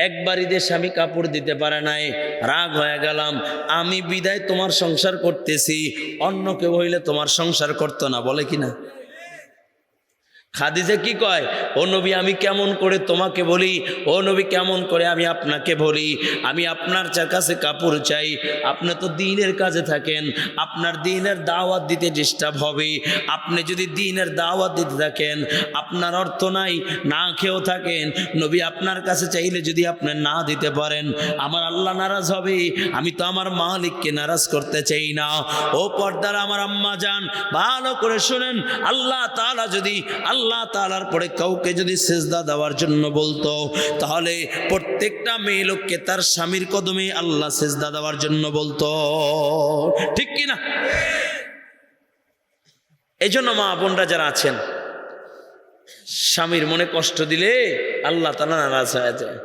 একবার ঈদের স্বামী কাপড় দিতে পারে নাই, রাগ হয়ে গেলাম, আমি বিদায় তোমার সংসার করতেছি, অন্য কেউ হইলে তোমার সংসার করতো না, বলে কিনা? খাদিজা কি কয়, ও নবী আমি কেমন করে তোমাকে বলি, ও নবী কেমন করে আমি আপনাকে বলি, আমি আপনার কাছে কাপড় চাই, আপনি তো দ্বীনের কাজে থাকেন, আপনার দ্বীনের দাওয়াত দিতে ডিস্টার্ব হবে, আপনি যদি দ্বীনের দাওয়াত দিতে থাকেন, আপনার অর্থ নাই, না খেয়েও থাকেন, নবী আপনার কাছে চাইলে যদি আপনি না দিতে পারেন আমার আল্লাহ নারাজ হবে, আমি তো আমার মালিককে নারাজ করতে চাই না। ও পর্দার আমার আম্মা যান, ভালো করে শুনেন, আল্লাহ তাআলা যদি আল্লাহ তাআলার পরে কাউকে যদি সিজদা দেওয়ার জন্য বলতো, তাহলে প্রত্যেকটা মেয়ে লোককে তার স্বামীর কদমে আল্লাহ সিজদা দেওয়ার জন্য বলতো, ঠিক কি না? এই জন্য মা বোনরা যারা আছেন, স্বামীর মনে কষ্ট দিলে আল্লাহ তাআলা নারাজ হয়ে যায়।